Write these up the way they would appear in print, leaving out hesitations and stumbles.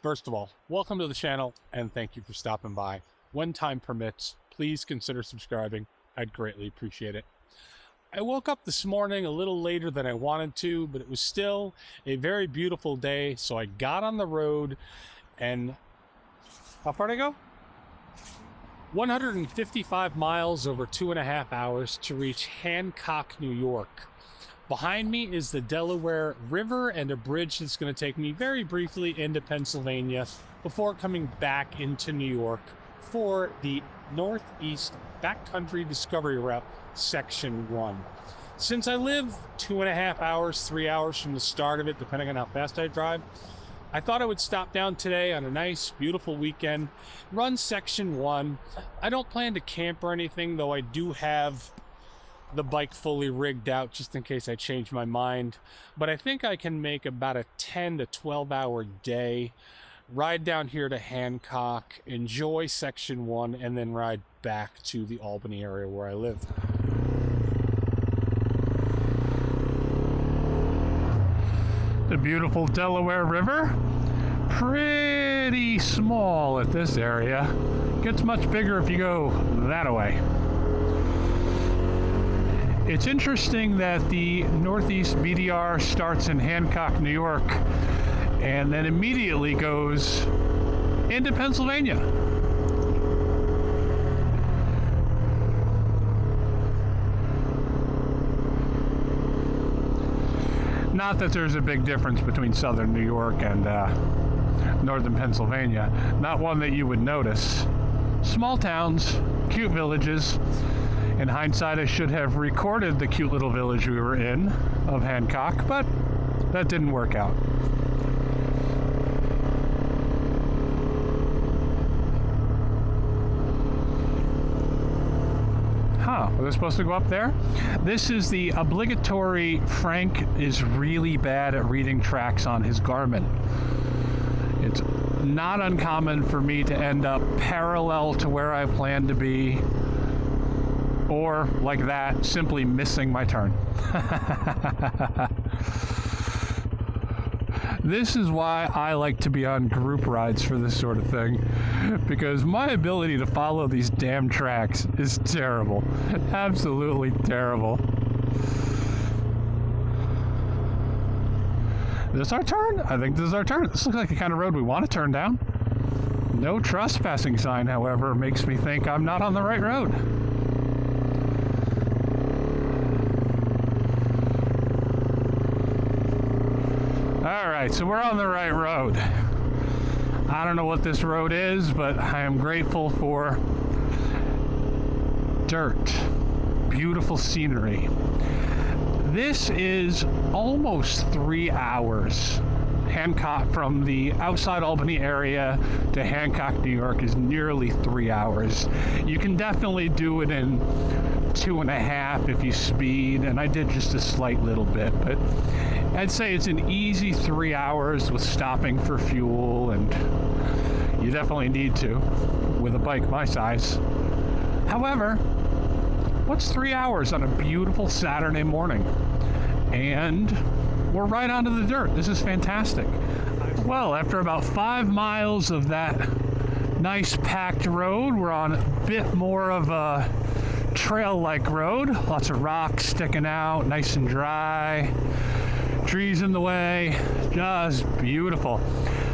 First of all, welcome to the channel and thank you for stopping by. When time permits, please consider subscribing. I'd greatly appreciate it. I woke up this morning a little later than I wanted to, but it was still a very beautiful day, so I got on the road and how far did I go? 155 miles over 2.5 hours to reach Hancock, New York. Behind me is the Delaware River and a bridge that's going to take me very briefly into Pennsylvania before coming back into New York for the Northeast Backcountry Discover Route Section One. Since I live 2.5 hours, 3 hours from the start of it, depending on how fast I drive, I thought I would stop down today on a nice, beautiful weekend, run Section 1. I don't plan to camp or anything, though I do have the bike fully rigged out just in case I change my mind. But I think I can make about a 10 to 12 hour day, ride down here to Hancock, enjoy Section 1, and then ride back to the Albany area where I live. The beautiful Delaware River, pretty small at this area. Gets much bigger if you go that way. It's interesting that the Northeast BDR starts in Hancock, New York, and then immediately goes into Pennsylvania. Not that there's a big difference between southern New York and northern Pennsylvania. Not one that you would notice. Small towns, cute villages. In hindsight, I should have recorded the cute little village we were in of Hancock, but that didn't work out. Were they supposed to go up there? This is the obligatory. Frank is really bad at reading tracks on his Garmin. It's not uncommon for me to end up parallel to where I plan to be, or like that, simply missing my turn. This is why I like to be on group rides for this sort of thing, because my ability to follow these damn tracks is terrible. Absolutely terrible. Is this our turn? I think this is our turn. This looks like the kind of road we want to turn down. No trespassing sign, however, makes me think I'm not on the right road. Alright, so we're on the right road. I don't know what this road is, but I am grateful for dirt. Beautiful scenery. This is almost 3 hours. Hancock, from the outside Albany area to Hancock, New York, is nearly 3 hours. You can definitely do it in 2.5 if you speed, and I did just a slight little bit, but I'd say it's an easy 3 hours with stopping for fuel, and you definitely need to with a bike my size. However, what's 3 hours on a beautiful Saturday morning? And we're right onto the dirt. This is fantastic. Well, after about 5 miles of that nice packed road, we're on a bit more of a trail-like road. Lots of rocks sticking out, nice and dry. Trees in the way, just beautiful.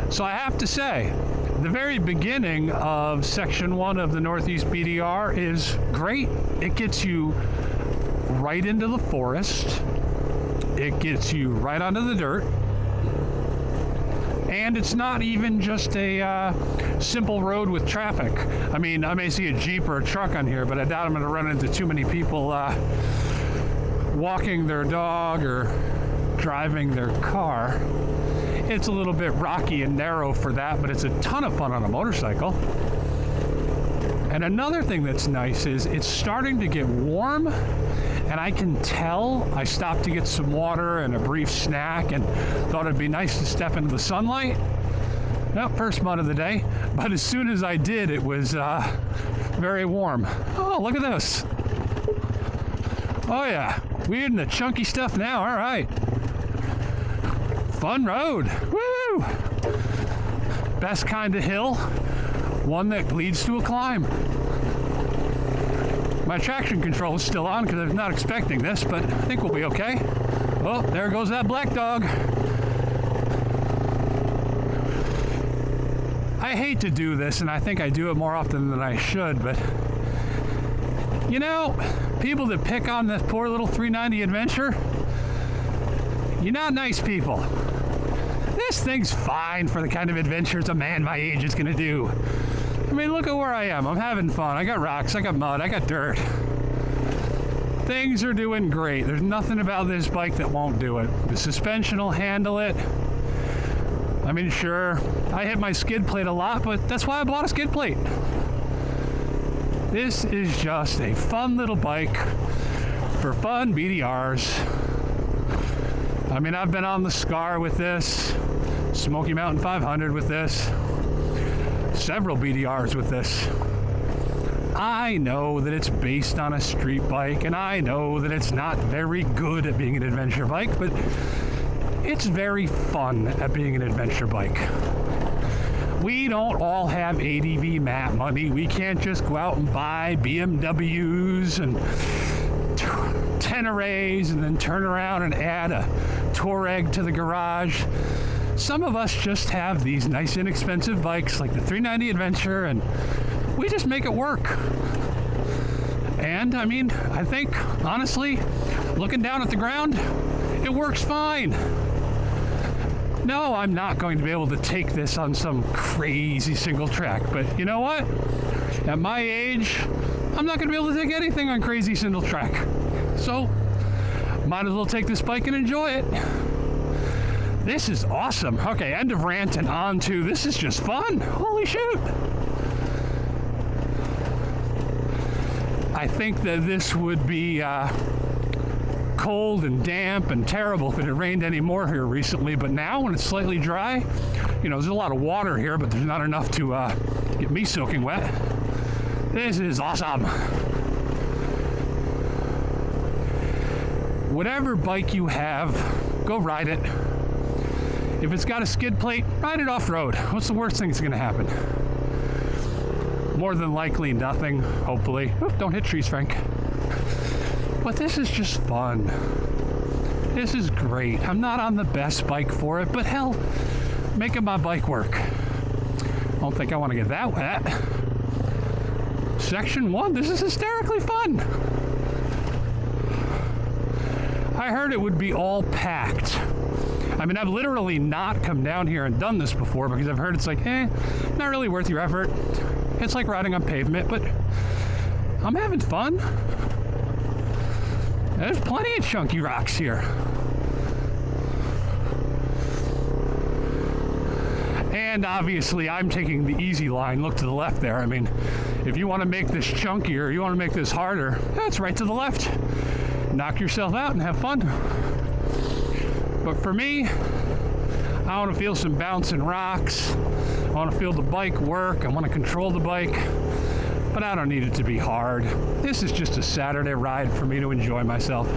So I have to say, the very beginning of Section 1 of the Northeast BDR is great. It gets you right into the forest. It gets you right onto the dirt. And it's not even just a simple road with traffic. I mean, I may see a Jeep or a truck on here, but I doubt I'm going to run into too many people walking their dog or driving their car. It's a little bit rocky and narrow for that, but it's a ton of fun on a motorcycle. And another thing that's nice is it's starting to get warm, and I can tell. I stopped to get some water and a brief snack and thought it'd be nice to step into the sunlight. Not first mud of the day, but as soon as I did, it was very warm. Oh, look at this. Oh yeah, we're in the chunky stuff now, all right. Fun road, woo! best kind of hill, one that leads to a climb. My traction control is still on because I'm not expecting this, but I think we'll be okay. Oh, there goes that black dog. I hate to do this, and I think I do it more often than I should, but you know, people that pick on this poor little 390 adventure, you're not nice people. This thing's fine for the kind of adventures a man my age is gonna do. I mean, look at where I am. I'm having fun. I got rocks, I got mud, I got dirt. Things are doing great. There's nothing about this bike that won't do it. The suspension will handle it. I mean, sure, I hit my skid plate a lot, but that's why I bought a skid plate. This is just a fun little bike for fun BDRs. I mean, I've been on the Scar with this, Smoky Mountain 500 with this, several BDRs with this. I know that it's based on a street bike, and I know that it's not very good at being an adventure bike, but it's very fun at being an adventure bike. We don't all have ADV mat money. We can't just go out and buy BMWs and Tenerés and then turn around and add a Touareg to the garage. Some of us just have these nice inexpensive bikes like the 390 Adventure, and we just make it work. And I mean, I think honestly, looking down at the ground, it works fine. No, I'm not going to be able to take this on some crazy single track, but you know what? At my age, I'm not going to be able to take anything on crazy single track. So, might as well take this bike and enjoy it. This is awesome. Okay, end of rant and on to, this is just fun. Holy shoot. I think that this would be cold and damp and terrible if it had rained any more here recently, but now when it's slightly dry, you know, there's a lot of water here, but there's not enough to get me soaking wet. This is awesome. Whatever bike you have, go ride it. If it's got a skid plate, ride it off-road. What's the worst thing that's gonna happen? More than likely nothing, hopefully. Oop, don't hit trees, Frank. But this is just fun. This is great. I'm not on the best bike for it, but hell, making my bike work. I don't think I want to get that wet. Section 1, this is hysterically fun. I heard it would be all packed. I mean, I've literally not come down here and done this before because I've heard it's like, not really worth your effort. It's like riding on pavement, but I'm having fun. There's plenty of chunky rocks here. And obviously I'm taking the easy line. Look to the left there. I mean, if you want to make this chunkier, you want to make this harder, that's right to the left. Knock yourself out and have fun. But for me, I want to feel some bouncing rocks. I want to feel the bike work. I want to control the bike. But I don't need it to be hard. This is just a Saturday ride for me to enjoy myself.